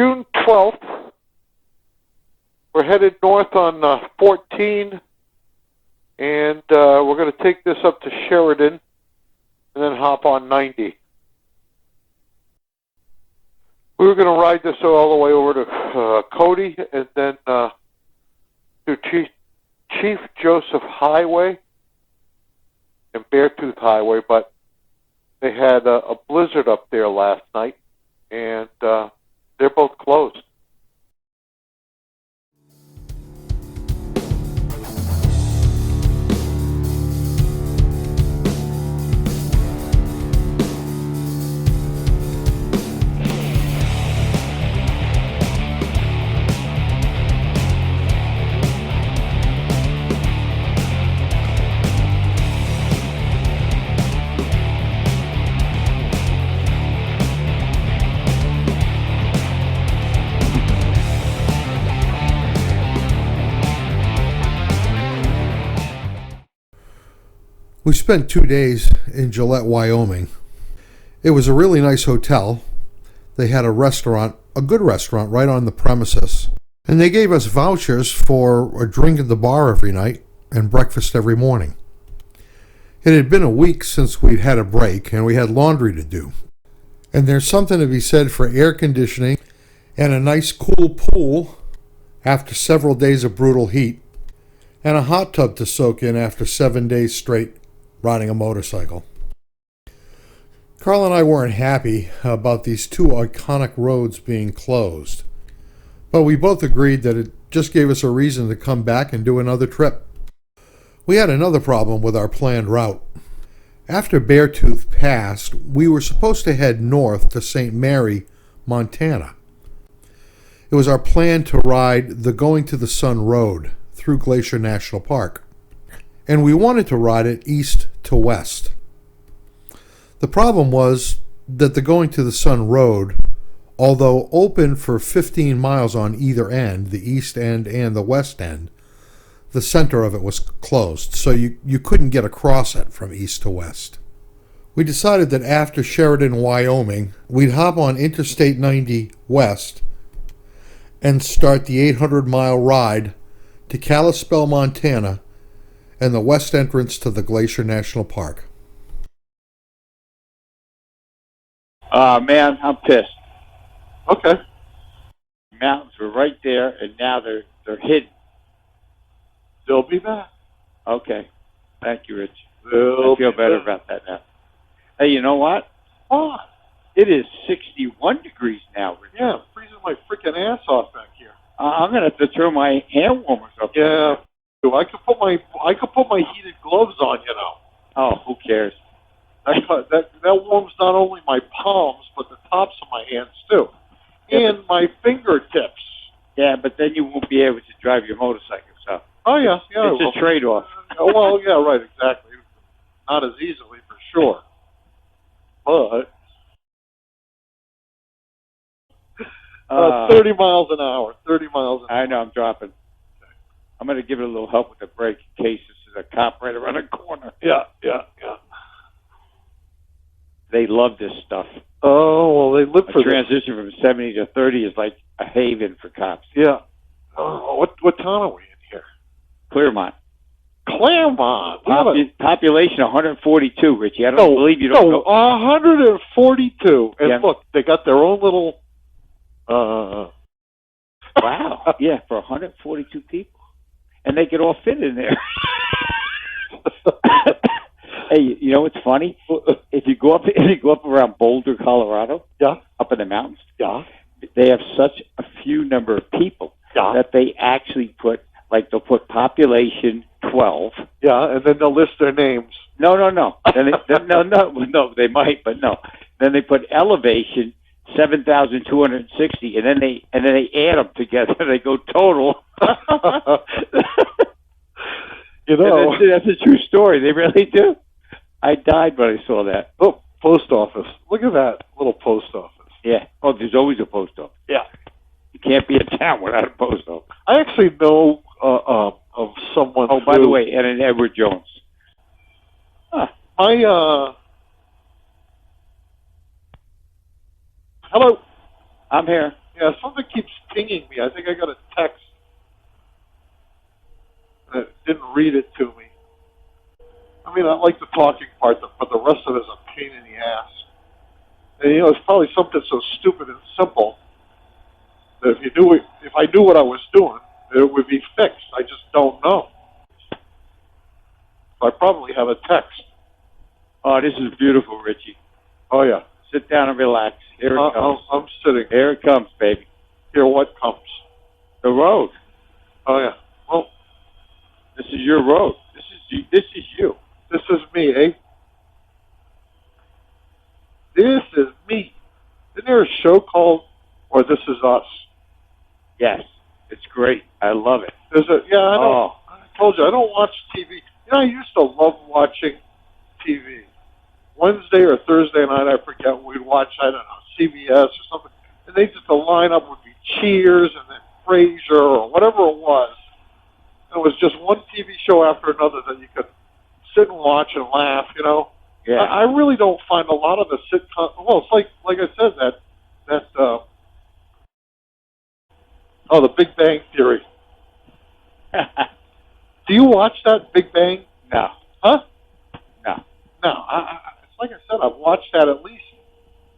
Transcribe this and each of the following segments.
June 12th. We're headed north on 14, and we're going to take this up to Sheridan and then hop on 90. We were going to ride this all the way over to Cody and then to Chief Joseph Highway and Beartooth Highway, but they had a blizzard up there last night, and they're both closed. We spent 2 days in Gillette, Wyoming. It was a really nice hotel. They had a restaurant, a good restaurant, right on the premises. And they gave us vouchers for a drink at the bar every night and breakfast every morning. It had been a week since we'd had a break, and we had laundry to do. And there's something to be said for air conditioning and a nice cool pool after several days of brutal heat, and a hot tub to soak in after 7 days straight riding a motorcycle. Carl and I weren't happy about these two iconic roads being closed, but we both agreed that it just gave us a reason to come back and do another trip. We had another problem with our planned route. After Beartooth passed, we were supposed to head north to St. Mary, Montana. It was our plan to ride the Going to the Sun Road through Glacier National Park, and we wanted to ride it east to west. The problem was that the Going to the Sun Road, although open for 15 miles on either end, the east end and the west end, the center of it was closed, so you couldn't get across it from east to west. We decided that after Sheridan, Wyoming, we'd hop on Interstate 90 west and start the 800-mile ride to Kalispell, Montana, and the west entrance to the Glacier National Park. Man, I'm pissed. Okay. Mountains were right there, and now they're hidden. They'll be back. Okay. Thank you, Rich. I feel better about that now. Hey, you know what? Oh, It is 61 degrees now, Rich. yeah, I'm freezing my freaking ass off back here. I'm going to have to throw my hand warmers up. Yeah, I could put my heated gloves on, you know. Oh, who cares? That warms not only my palms, but the tops of my hands, too. And my fingertips. Yeah, but then you won't be able to drive your motorcycle, so. Oh, yeah. It's a trade-off. Well, yeah, right, exactly. Not as easily, for sure. But 30 miles an hour. 30 miles an hour. I know, I'm dropping. I'm going to give it a little help with the brake in case this is a cop right around the corner. Yeah. They love this stuff. Oh, well, they live for The transition from 70 to 30 is like a haven for cops. Yeah. Oh, what town are we in here? Claremont. Claremont. Population 142, Richie. I don't believe you don't know. 142. And Yeah. look, they got their own little... Wow. Yeah, for 142 people. And they could all fit in there. Hey, you know what's funny? If you go up around Boulder, Colorado, Yeah. up in the mountains, Yeah. they have such a few number of people that they actually put, like they'll put population 12. Yeah, and then they'll list their names. No. No, they might, but no. Then they put elevation 7,260, and then they add them together. They go total. You know, that's a true story. They really do. I died when I saw that. Oh, post office. Look at that little post office. Yeah. Oh, there's always a post office. Yeah. You can't be a town without a post office. I actually know of someone. Oh, by the way, and an Edward Jones. Huh. Hello. I'm here. Yeah, something keeps pinging me. I think I got a text. And it didn't read it to me. I mean, I like the talking part, but the rest of it is a pain in the ass. And, it's probably something so stupid and simple that if I knew what I was doing, it would be fixed. I just don't know. So I probably have a text. Oh, this is beautiful, Richie. Oh, yeah. Sit down and relax. Here it comes. I'm sitting. Here it comes, baby. Here, what comes? The road. Oh, yeah. Well, this is your road. This is you. This is me, eh? This is me. Isn't there a show called "Or This Is Us"? Yes, it's great. I love it. I know. Oh. I told you I don't watch TV. I used to love watching TV. Wednesday or Thursday night, I forget, we'd watch, I don't know, CBS or something, and the lineup would be Cheers and then Frasier or whatever it was. It was just one TV show after another that you could sit and watch and laugh, Yeah. I really don't find a lot of the sitcom. Well, it's like I said, the Big Bang Theory. Do you watch that Big Bang? No. Huh? No. No. It's like I said, I've watched that at least.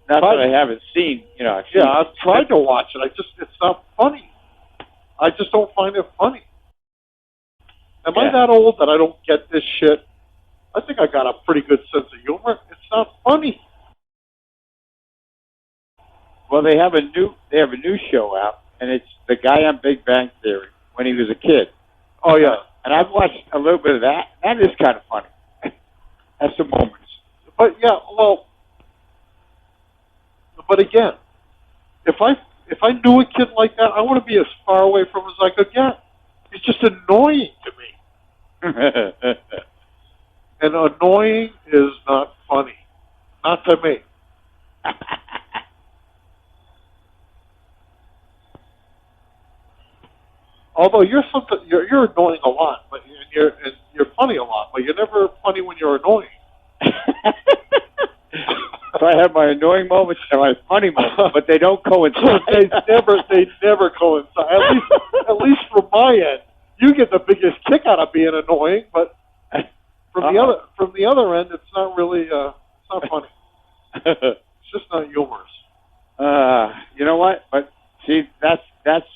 Not that I haven't seen, I've tried to watch it. It's not funny. I just don't find it funny. Am I that old that I don't get this shit? I think I got a pretty good sense of humor. It's not funny. Well, they have a new show out, and it's the guy on Big Bang Theory when he was a kid. Oh yeah, and I've watched a little bit of that. That is kind of funny. Has some moments. But yeah, well, but again, if I knew a kid like that, I want to be as far away from him as I could get. He's just annoying to me. And annoying is not funny. Not to me. Although you're annoying a lot, but you're funny a lot, but you're never funny when you're annoying. So I have my annoying moments and my funny moments, but they don't coincide. they never coincide. At least from my end, you get the biggest kick out of being annoying, but from the other end, it's not really it's not funny. It's just not humorous. You know what? But see, that's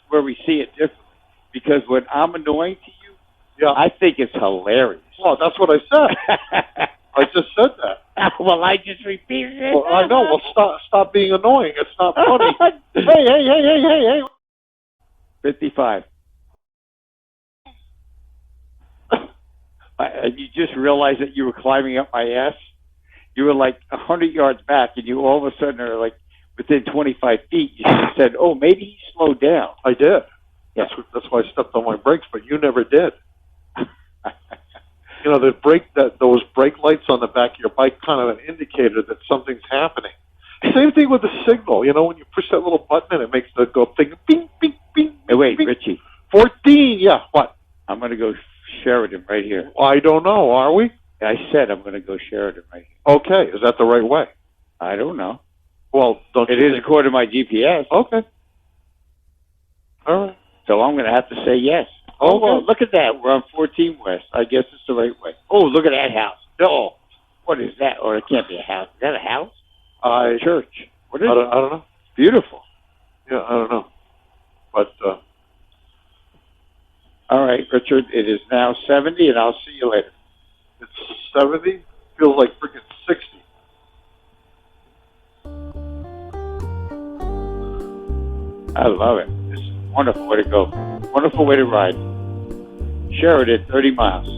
where we see it differently. Because when I'm annoying to you, I think it's hilarious. Well, that's what I said. I just said that. Well, I just repeated it. Well, I know. Well, stop being annoying. It's not funny. Hey. 55. You just realized that you were climbing up my ass. You were like 100 yards back, and you all of a sudden are like within 25 feet. You should have said, "Oh, maybe he slowed down." I did. Yeah. That's why I stepped on my brakes, but you never did. Those brake lights on the back of your bike, kind of an indicator that something's happening. Same thing with the signal. When you push that little button and it makes the go thing, bing, bing, bing. Hey, wait, bing. Richie. 14. Yeah. What? I'm going to go Sheridan right here. I don't know. Are we? I said I'm going to go Sheridan right here. Okay. Is that the right way? I don't know. Well, it is according to my GPS. Okay. All right. So I'm going to have to say yes. Oh, well, look at that. We're on 14 West. I guess it's the right way. Oh, look at that house. Oh, what is that? Or it can't be a house. Is that a house? Church. What is it? I don't know. Beautiful. Yeah, I don't know. But, all right, Richard, it is now 70, and I'll see you later. It's 70? Feels like freaking 60. I love it. This is a wonderful way to go. Wonderful way to ride. Sheridan, 30 miles.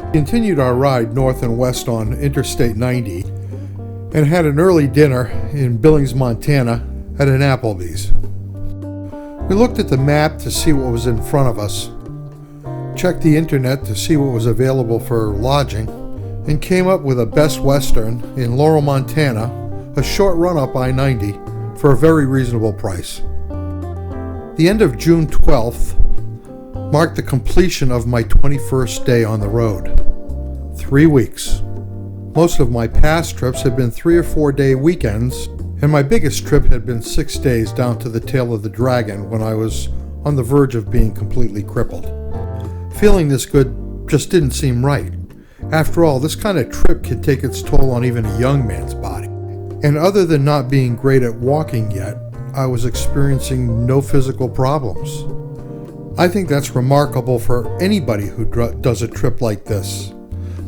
We continued our ride north and west on Interstate 90 and had an early dinner in Billings, Montana at an Applebee's. We looked at the map to see what was in front of us, checked the internet to see what was available for lodging, and came up with a Best Western in Laurel, Montana, a short run up I-90 for a very reasonable price. The end of June 12th marked the completion of my 21st day on the road. 3 weeks. Most of my past trips had been 3 or 4 day weekends, And my biggest trip had been 6 days down to the tail of the dragon when I was on the verge of being completely crippled. Feeling this good just didn't seem right. After all, this kind of trip can take its toll on even a young man's body. And other than not being great at walking yet, I was experiencing no physical problems. I think that's remarkable for anybody who does a trip like this.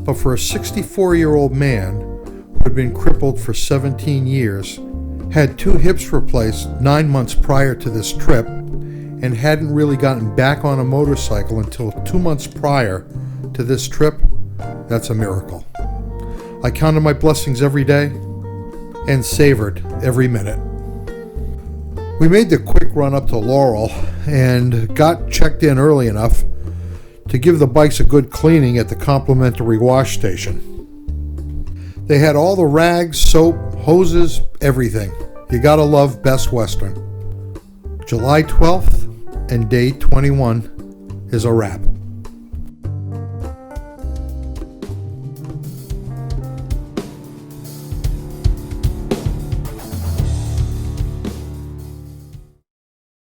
But for a 64-year-old man who had been crippled for 17 years, had 2 hips replaced 9 months prior to this trip, and hadn't really gotten back on a motorcycle until 2 months prior to this trip, that's a miracle. I counted my blessings every day and savored every minute. We made the quick run up to Laurel and got checked in early enough to give the bikes a good cleaning at the complimentary wash station. They had all the rags, soap, hoses, everything. You gotta love Best Western. July 12th and day 21 is a wrap.